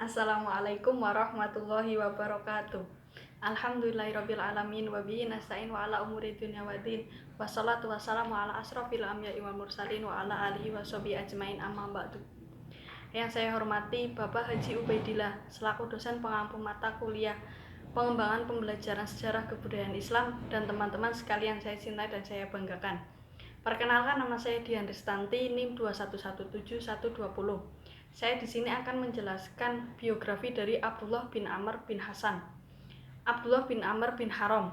Assalamualaikum warahmatullahi wabarakatuh. Alhamdulillahirrabbilalamin wa bihi nasta'in wa ala umuri dunya waddin. Wassalatu wassalamu ala asrofil anbiya'i wal mursalin wa ala alihi wa sahbihi ajmain amma ba'du. Yang saya hormati Bapak Haji Ubaidillah selaku dosen pengampu mata kuliah pengembangan pembelajaran sejarah kebudayaan Islam dan teman-teman sekalian saya cintai dan saya banggakan. Perkenalkan, nama saya Dian Ristanti, NIM 2117120. Saya di sini akan menjelaskan biografi dari Abdullah bin Amr bin Hasan. Abdullah bin Amr bin Haram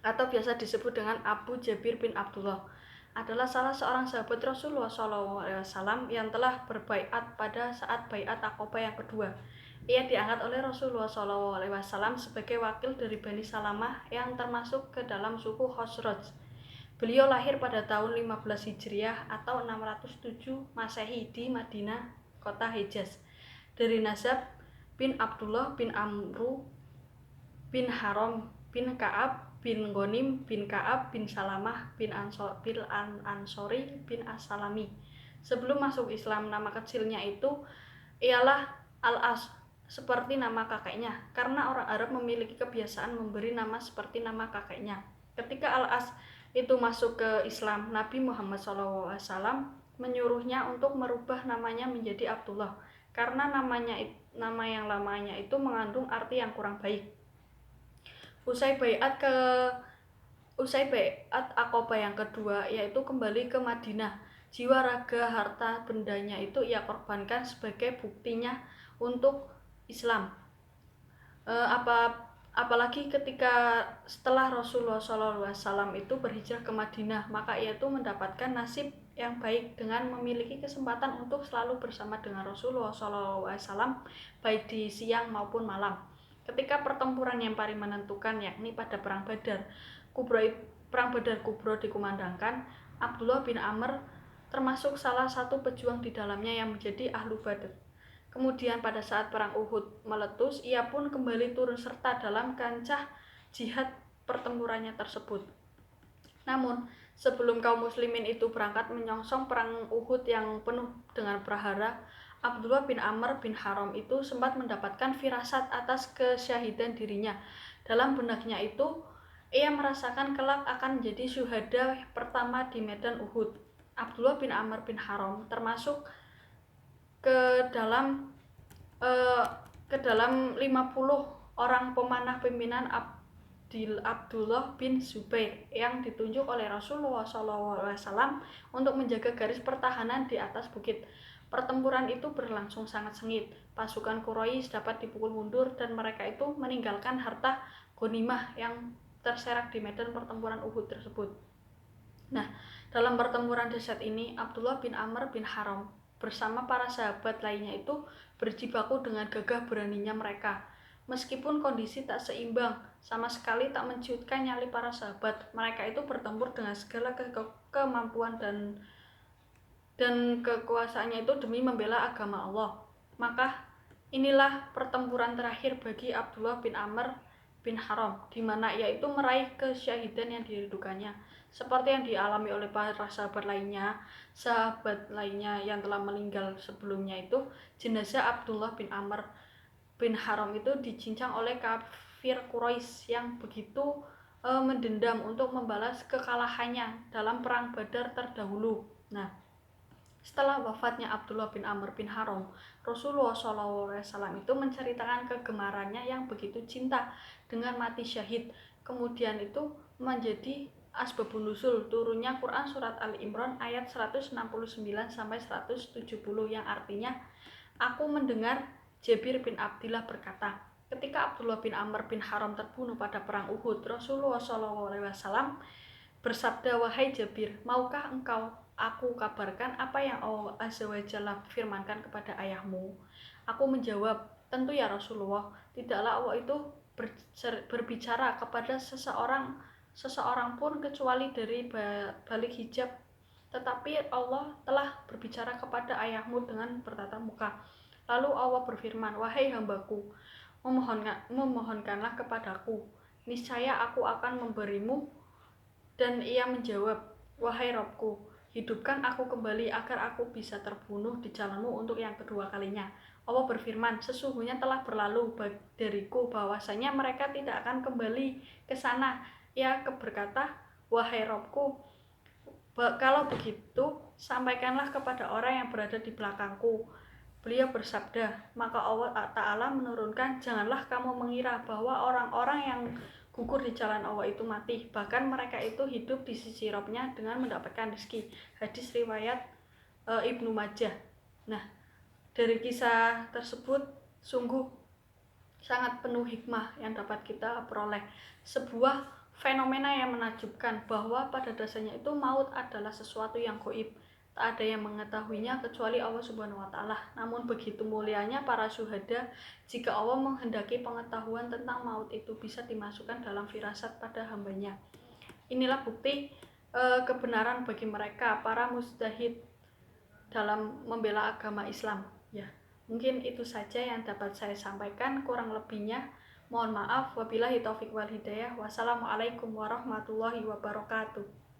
atau biasa disebut dengan Abu Jabir bin Abdullah adalah salah seorang sahabat Rasulullah SAW yang telah berbaiat pada saat baiat Aqabah yang kedua. Ia diangkat oleh Rasulullah SAW sebagai wakil dari Bani Salamah yang termasuk ke dalam suku Khosraj. Beliau lahir pada tahun 15 Hijriah atau 607 Masehi di Madinah, kota Hejaz, dari nasab bin Abdullah bin Amru bin Haram bin Ka'ab bin Ghanim bin Ka'ab bin Salamah bin Ansori bin As-Salami. Sebelum masuk Islam, nama kecilnya itu ialah Al-As, seperti nama kakeknya, karena orang Arab memiliki kebiasaan memberi nama seperti nama kakeknya. Ketika Al-As itu masuk ke Islam, Nabi Muhammad SAW menyuruhnya untuk merubah namanya menjadi Abdullah, karena nama yang lamanya itu mengandung arti yang kurang baik. Usai baiat Aqabah yang kedua, yaitu kembali ke Madinah, jiwa, raga, harta, bendanya itu ia korbankan sebagai buktinya untuk Islam. Apalagi ketika setelah Rasulullah SAW itu berhijrah ke Madinah, maka ia itu mendapatkan nasib yang baik dengan memiliki kesempatan untuk selalu bersama dengan Rasulullah SAW baik di siang maupun malam. Ketika pertempuran yang paling menentukan, yakni pada Perang Badar Kubro dikumandangkan, Abdullah bin Amr termasuk salah satu pejuang di dalamnya yang menjadi ahlu Badar. Kemudian pada saat Perang Uhud meletus, ia pun kembali turun serta dalam kancah jihad pertempurannya tersebut. Namun, sebelum kaum muslimin itu berangkat menyongsong Perang Uhud yang penuh dengan prahara, Abdullah bin Amr bin Haram itu sempat mendapatkan firasat atas kesyahidan dirinya. Dalam benaknya itu, ia merasakan kelak akan menjadi syuhada pertama di medan Uhud. Abdullah bin Amr bin Haram termasuk ke dalam 50 orang pemanah pimpinan Abdullah bin Zubair yang ditunjuk oleh Rasulullah SAW untuk menjaga garis pertahanan di atas bukit. Pertempuran itu berlangsung sangat sengit. Pasukan Quraisy dapat dipukul mundur dan mereka itu meninggalkan harta ghanimah yang terserak di medan pertempuran Uhud tersebut. Nah, dalam pertempuran dahsyat ini, Abdullah bin Amr bin Haram bersama para sahabat lainnya itu berjibaku dengan gagah beraninya mereka. Meskipun kondisi tak seimbang, sama sekali tak menciutkan nyali para sahabat. Mereka itu bertempur dengan segala kemampuan dan kekuasaannya itu demi membela agama Allah. Maka inilah pertempuran terakhir bagi Abdullah bin Amr bin Haram, di mana ia itu meraih kesyahidan yang dirindukannya, seperti yang dialami oleh para sahabat lainnya yang telah meninggal sebelumnya. Itu jenazah Abdullah bin Amr bin Haram itu dicincang oleh kafir Quraisy yang begitu mendendam untuk membalas kekalahannya dalam perang Badar terdahulu. Nah, setelah wafatnya Abdullah bin Amr bin Haram, Rasulullah SAW itu menceritakan kegemarannya yang begitu cinta dengan mati syahid. Kemudian itu menjadi asbabun nuzul turunnya Quran surat Ali Imran ayat 169 sampai 170 yang artinya, aku mendengar Jabir bin Abdillah berkata, ketika Abdullah bin Amr bin Haram terbunuh pada perang Uhud, Rasulullah SAW bersabda, wahai Jabir, maukah engkau aku kabarkan apa yang Allah Azza wa Jalla firmankan kepada ayahmu? Aku menjawab, tentu ya Rasulullah, tidaklah Allah itu berbicara kepada seseorang pun kecuali dari balik hijab, tetapi Allah telah berbicara kepada ayahmu dengan bertatap muka. Lalu Allah berfirman, wahai hambaku, memohonkanlah kepadaku, niscaya aku akan memberimu. Dan ia menjawab, wahai Robku, hidupkan aku kembali agar aku bisa terbunuh di jalanmu untuk yang kedua kalinya. Allah berfirman, sesungguhnya telah berlalu dariku bahwasanya mereka tidak akan kembali ke sana. Ia berkata, wahai Robku, kalau begitu sampaikanlah kepada orang yang berada di belakangku. Beliau bersabda, maka Allah Ta'ala menurunkan, janganlah kamu mengira bahwa orang-orang yang gugur di jalan Allah itu mati, bahkan mereka itu hidup di sisi Robnya dengan mendapatkan rezeki. Hadis riwayat Ibnu Majah. Nah, dari kisah tersebut sungguh sangat penuh hikmah yang dapat kita peroleh. Sebuah fenomena yang menakjubkan bahwa pada dasarnya itu maut adalah sesuatu yang gaib. Tak ada yang mengetahuinya kecuali Allah Subhanahu wa Ta'ala. Namun begitu mulianya para syuhada jika Allah menghendaki pengetahuan tentang maut itu bisa dimasukkan dalam firasat pada hambanya. Inilah bukti kebenaran bagi mereka para mujtahid dalam membela agama Islam. Ya, mungkin itu saja yang dapat saya sampaikan. Kurang lebihnya mohon maaf. Wabillahi taufik wal hidayah. Wassalamualaikum warahmatullahi wabarakatuh.